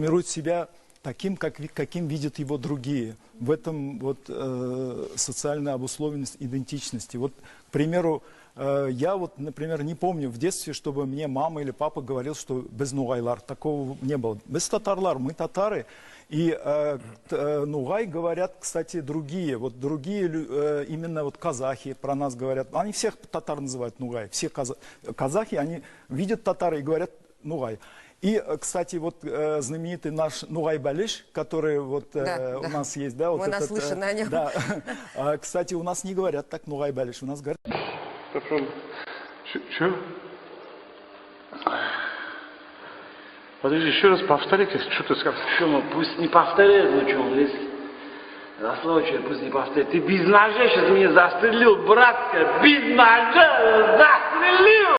формирует себя таким, каким видят его другие. В этом вот социальная обусловленность идентичности. Вот, к примеру, я вот, например, не помню в детстве, чтобы мне мама или папа говорил, что без нугайлар. Такого не было. Без татарлар. Мы татары. И нугай говорят, кстати, другие. Вот другие, именно вот казахи про нас говорят. Они всех татар называют нугай. Все казахи, они видят татары и говорят нугай. И, кстати, вот знаменитый наш Нугай Балиш, который вот у нас есть, да, вот мы наслышаны о нем. Да. Кстати, у нас не говорят так Нугай Балиш, у нас говорят. Что? Подожди, еще раз повтори-ка, что ты сказал? Что, ну пусть не повторяет, ну что он лезет. За слово пусть не повторяет. Ты без ножа сейчас меня застрелил, братка, без ножа застрелил!